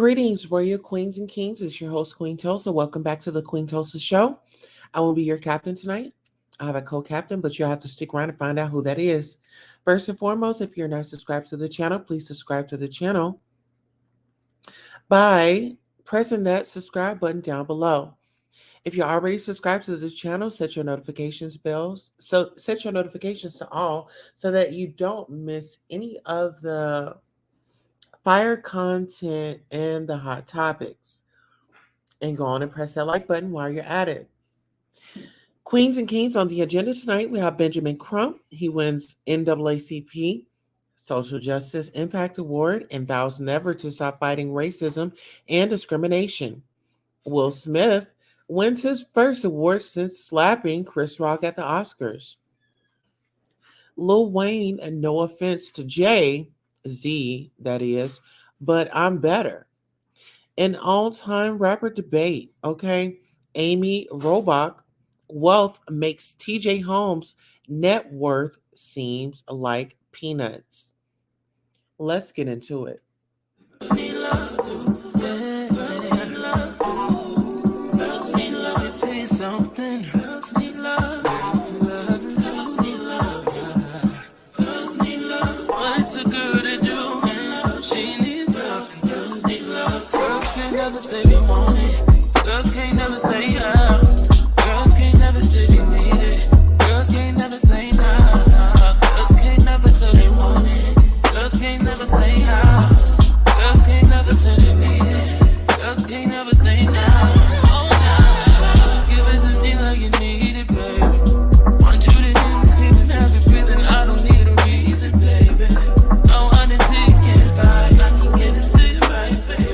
Greetings, warrior queens and kings. It's your host, Queen Tulsa. Welcome back to the Queen Tulsa Show. I will be your captain tonight. I have a co-captain, but you'll have to stick around and find out who that is. First and foremost, if you're not subscribed to the channel, please subscribe to the channel by pressing that subscribe button down below. If you're already subscribed to this channel, set your notifications bells. So set your notifications to all so that you don't miss any of the fire content and the hot topics. And go on and press that like button while you're at it. Queens and Kings on the agenda tonight, we have Benjamin Crump. He wins NAACP Social Justice Impact Award and vows never to stop fighting racism and discrimination. Will Smith wins his first award since slapping Chris Rock at the Oscars. Lil Wayne, and no offense to Jay-Z, that is, but I'm better. An all-time rapper debate, okay? Amy Robach, wealth makes TJ Holmes' net worth seems like peanuts. Let's get into it. Say they want it. Girls can't never say how. Girls can't never say they need it. Girls can't never say nah. Girls can't never say they want it. Girls can't never say how. Girls can't never say they need it. Girls can't never say nah. Oh nah. Give it to me like you need it, baby. Want you to hear me screaming, have you breathing. I don't need a reason, baby. I want it till you can't fight. I can get it to you right, baby.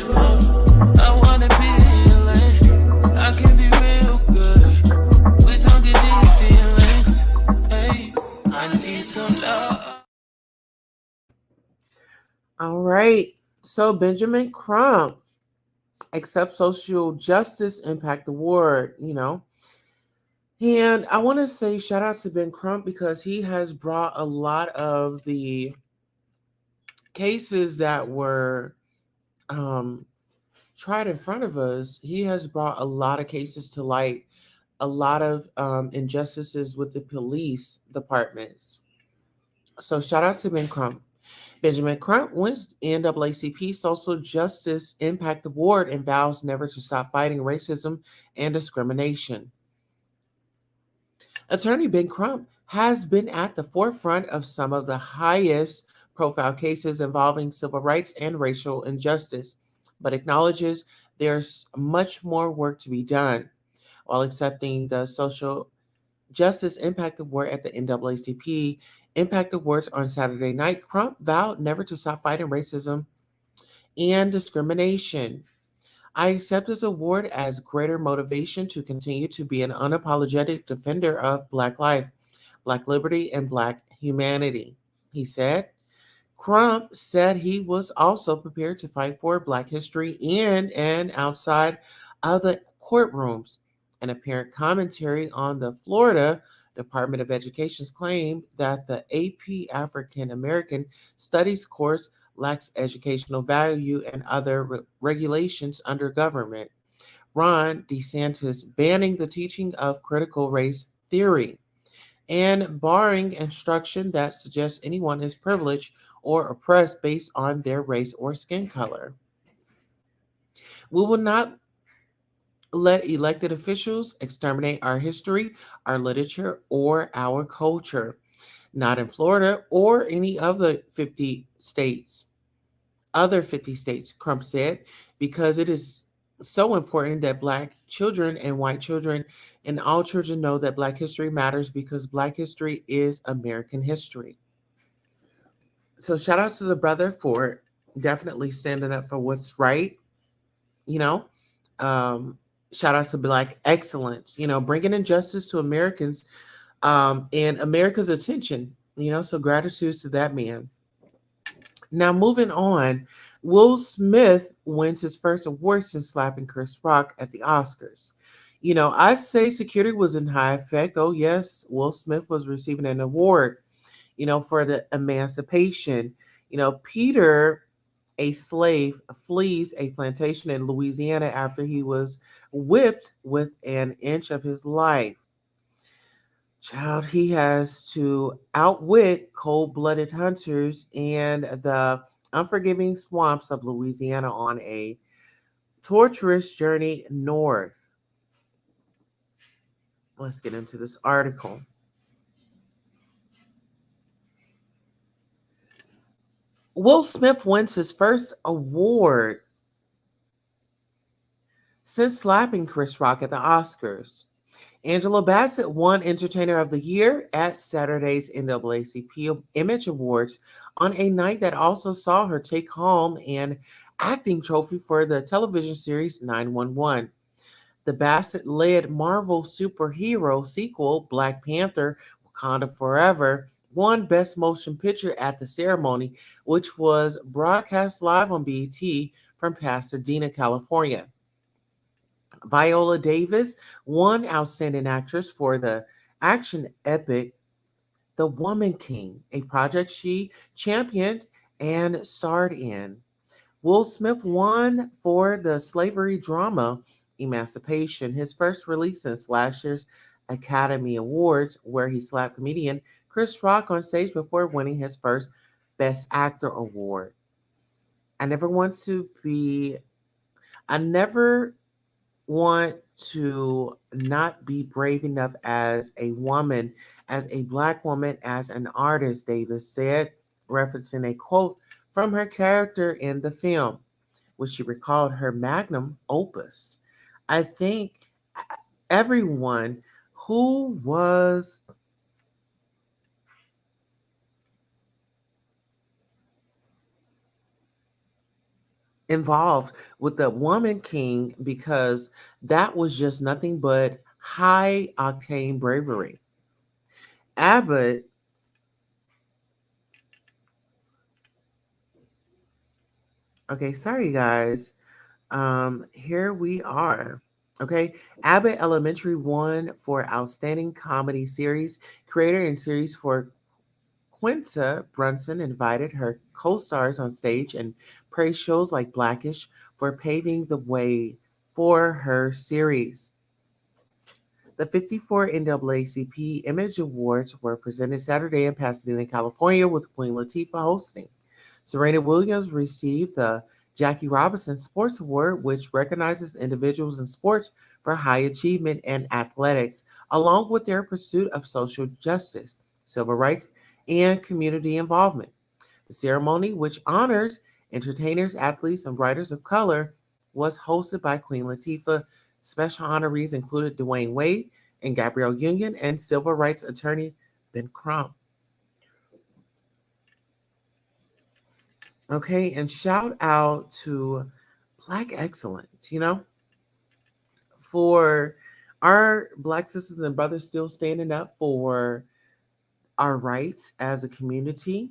All right. So Benjamin Crump accepts Social Justice Impact Award, And I want to say shout out to Ben Crump because he has brought a lot of the cases that were tried in front of us. He has brought a lot of cases to light, a lot of injustices with the police departments. So shout out to Ben Crump. Benjamin Crump wins NAACP Social Justice Impact Award and vows never to stop fighting racism and discrimination. Attorney Ben Crump has been at the forefront of some of the highest profile cases involving civil rights and racial injustice, but acknowledges there's much more work to be done. While accepting the Social Justice Impact Award at the NAACP Impact Awards on Saturday night, Crump vowed never to stop fighting racism and discrimination. I accept this award as greater motivation to continue to be an unapologetic defender of Black life, Black liberty, and Black humanity, he said. Crump said he was also prepared to fight for Black history in and outside of the courtrooms. An apparent commentary on the Florida Department of Education's claim that the AP African American Studies course lacks educational value and other regulations under government. Ron DeSantis banning the teaching of critical race theory and barring instruction that suggests anyone is privileged or oppressed based on their race or skin color. We will not let elected officials exterminate our history, our literature, or our culture. Not in Florida or any of the 50 states, Crump said, because it is so important that Black children and white children and all children know that Black history matters because Black history is American history. So shout out to the brother for definitely standing up for what's right, shout out to Black excellence, bringing injustice to Americans and America's attention, so gratitude to that man. Now, moving on, Will Smith wins his first award since slapping Chris Rock at the Oscars. I say security was in high effect. Oh, yes, Will Smith was receiving an award, for the emancipation. Peter A slave flees a plantation in Louisiana after he was whipped with an inch of his life. Child, he has to outwit cold blooded hunters and the unforgiving swamps of Louisiana on a torturous journey north. Let's get into this article. Will Smith wins his first award since slapping Chris Rock at the Oscars. Angela Bassett won Entertainer of the Year at Saturday's NAACP Image Awards on a night that also saw her take home an acting trophy for the television series 911. The Bassett led Marvel superhero sequel, Black Panther Wakanda Forever, won Best Motion Picture at the ceremony, which was broadcast live on BET from Pasadena, California. Viola Davis won Outstanding Actress for the action epic The Woman King, a project she championed and starred in. Will Smith won for the slavery drama Emancipation, his first release since last year's Academy Awards, where he slapped comedian Chris Rock on stage before winning his first Best Actor award. I never want to be, I never want to not be brave enough as a woman, as a black woman, as an artist, Davis said, referencing a quote from her character in the film, which she recalled her magnum opus. I think everyone who was involved with the Woman King, because that was just nothing but high octane bravery. Abbott, okay, sorry guys. Here we are. Okay, Abbott Elementary won for Outstanding Comedy Series. Creator and series for Quinta Brunson invited her co-stars on stage and praised shows like Blackish for paving the way for her series. The 54 NAACP Image Awards were presented Saturday in Pasadena, California, with Queen Latifah hosting. Serena Williams received the Jackie Robinson Sports Award, which recognizes individuals in sports for high achievement and athletics, along with their pursuit of social justice, civil rights, and community involvement. The ceremony, which honors entertainers, athletes, and writers of color, was hosted by Queen Latifah. Special honorees included Dwayne Wade and Gabrielle Union and civil rights attorney Ben Crump. Okay, and shout out to Black Excellence, for our Black sisters and brothers still standing up for our rights as a community,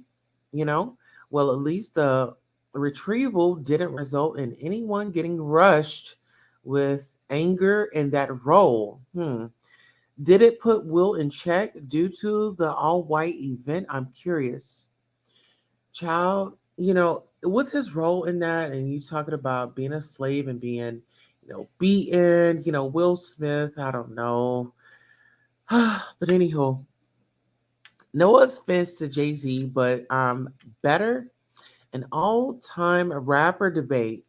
you know. Well, at least the retrieval didn't result in anyone getting rushed with anger in that role. Did it put Will in check due to the all white event? I'm curious. Child, with his role in that, and you talking about being a slave and being, beaten, Will Smith, I don't know. But anywho, no offense to Jay-Z, but better, an all-time rapper debate.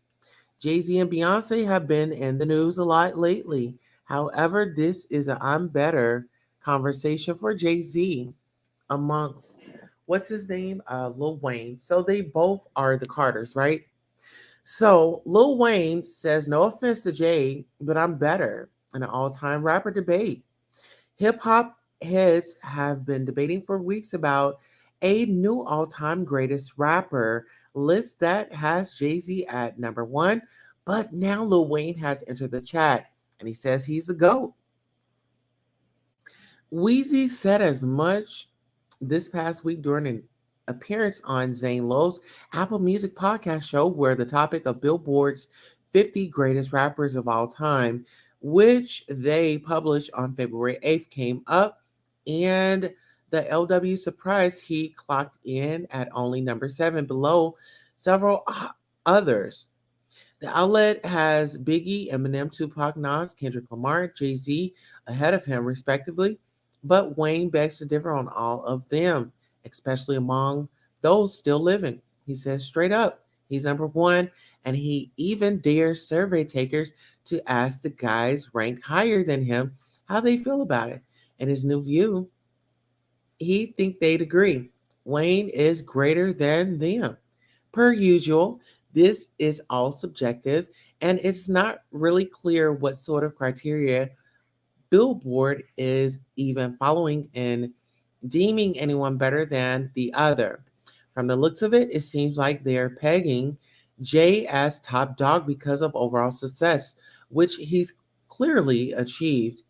Jay-Z and Beyonce have been in the news a lot lately. However, this is an I'm better conversation for Jay-Z amongst, what's his name? Lil Wayne. So they both are the Carters, right? So Lil Wayne says, no offense to Jay, but I'm better in an all-time rapper debate. Hip hop heads have been debating for weeks about a new all-time greatest rapper list that has Jay-Z at number one, but now Lil Wayne has entered the chat and he says he's the GOAT. Weezy said as much this past week during an appearance on Zane Lowe's Apple Music podcast show, where the topic of Billboard's 50 greatest rappers of all time, which they published on February 8th, came up, and the LW surprised he clocked in at only number 7, below several others. The outlet has Biggie, Eminem, Tupac, Nas, Kendrick Lamar, Jay-Z ahead of him, respectively, but Wayne begs to differ on all of them, especially among those still living. He says straight up, he's number one, and he even dares survey takers to ask the guys ranked higher than him how they feel about it. In his new view, he think they'd agree. Wayne is greater than them. Per usual, this is all subjective, and it's not really clear what sort of criteria Billboard is even following in deeming anyone better than the other. From the looks of it, it seems like they're pegging Jay as top dog because of overall success, which he's clearly achieved.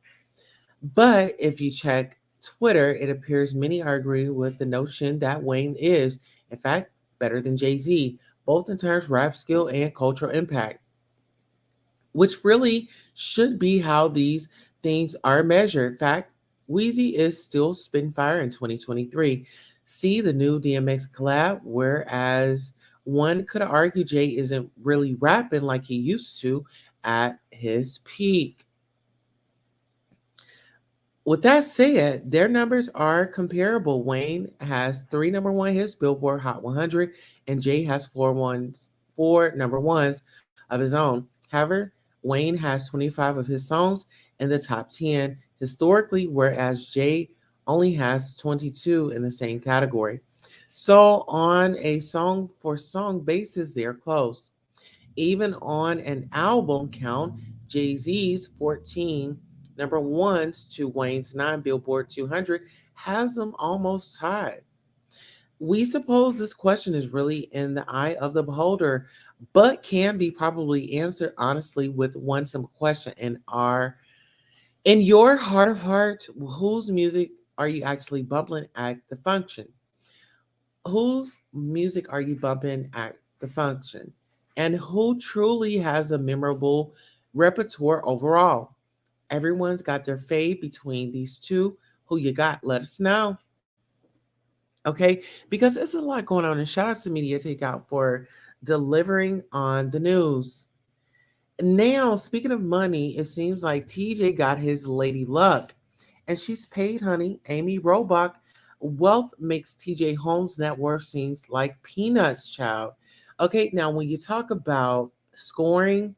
But if you check Twitter, it appears many are agreeing with the notion that Wayne is, in fact, better than Jay Z, both in terms of rap skill and cultural impact, which really should be how these things are measured. In fact, Wheezy is still spitting fire in 2023. See the new DMX collab, whereas one could argue Jay isn't really rapping like he used to at his peak. With that said, their numbers are comparable. Wayne has three number one hits, Billboard Hot 100, and Jay has four number ones of his own. However, Wayne has 25 of his songs in the top 10 historically, whereas Jay only has 22 in the same category. So, on a song for song basis, they're close. Even on an album count, Jay Z's 14 number ones to Wayne's 9 Billboard 200 has them almost tied. We suppose this question is really in the eye of the beholder, but can be probably answered honestly with one simple question: in your heart of heart, whose music are you actually bumping at the function? Whose music are you bumping at the function? And who truly has a memorable repertoire overall? Everyone's got their fade between these two. Who you got? Let us know. Okay, because there's a lot going on. And shout out to Media Takeout for delivering on the news. Now, speaking of money, it seems like TJ got his lady luck. And she's paid, honey. Amy Robach. Wealth makes TJ Holmes' net worth seems like peanuts, child. Okay, now when you talk about scoring,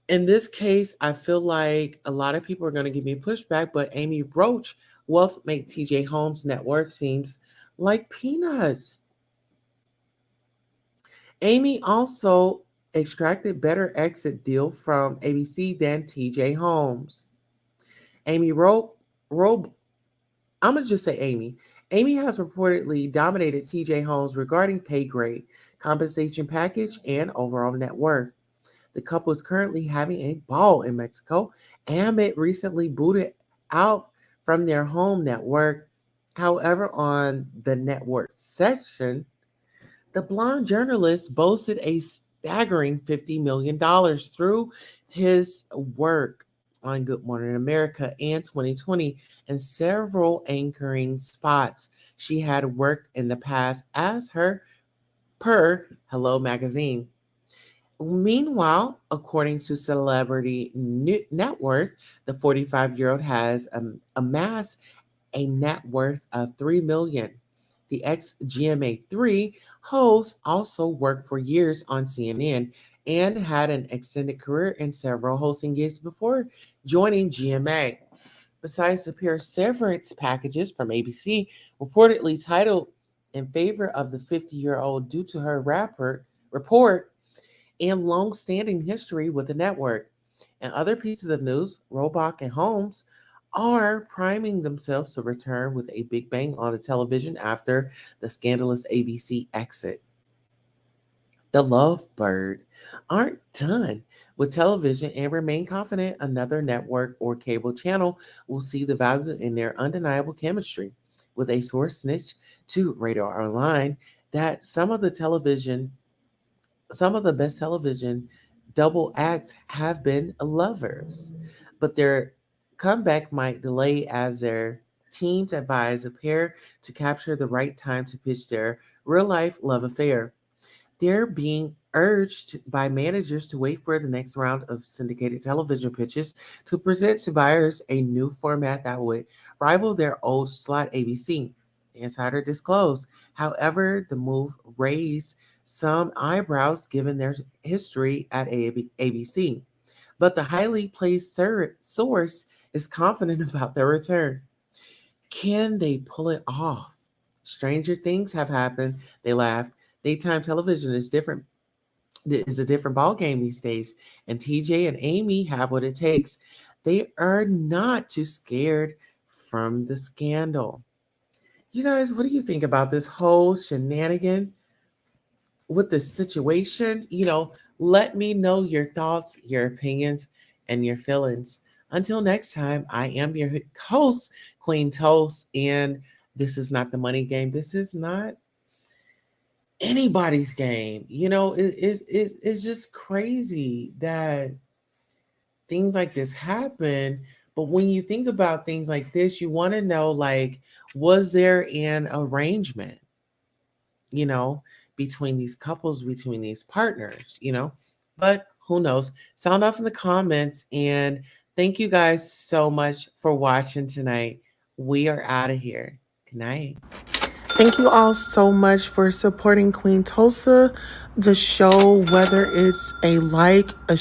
in this case, I feel like a lot of people are going to give me pushback, but Amy Roach, wealth make TJ Holmes' net worth seems like peanuts. Amy also extracted better exit deal from ABC than TJ Holmes. Amy Rob, I'm gonna just say Amy. Amy has reportedly dominated TJ Holmes regarding pay grade, compensation package, and overall net worth. The couple is currently having a ball in Mexico. Amit recently booted out from their home network. However, on the network section, the blonde journalist boasted a staggering $50 million through his work on Good Morning America and 2020 and several anchoring spots she had worked in the past as her per Hello Magazine. Meanwhile, according to Celebrity Net Worth, the 45-year-old has amassed a net worth of 3 million. The ex-GMA3 host also worked for years on CNN and had an extended career in several hosting gigs before joining GMA. Besides the pair of severance packages from ABC, reportedly titled in favor of the 50-year-old due to her report and long-standing history with the network. And other pieces of news, Robach and Holmes are priming themselves to return with a big bang on the television after the scandalous ABC exit. The Lovebird aren't done with television and remain confident another network or cable channel will see the value in their undeniable chemistry. With a source snitch to Radar Online that some of the best television double acts have been lovers, but their comeback might delay as their teams advise a pair to capture the right time to pitch their real life love affair. They're being urged by managers to wait for the next round of syndicated television pitches to present to buyers a new format that would rival their old slot ABC. The insider disclosed. However, the move raised some eyebrows given their history at ABC. But the highly placed source is confident about their return. Can they pull it off? Stranger things have happened. They laughed. Daytime television is a different ball game these days, and TJ and Amy have what it takes. They are not too scared from the scandal. You guys, what do you think about this whole shenanigan with the situation? Let me know your thoughts, your opinions, and your feelings. Until next time, I am your host, Queen Tulsa, and this is not the money game. This is not anybody's game. It's just crazy that things like this happen. But when you think about things like this, you want to know, like, was there an arrangement, you know, between these couples, between these partners? But who knows? Sound off in the comments. And thank you guys so much for watching tonight. We are out of here. Good night. Thank you all so much for supporting Queen Tulsa, the show, whether it's a like, a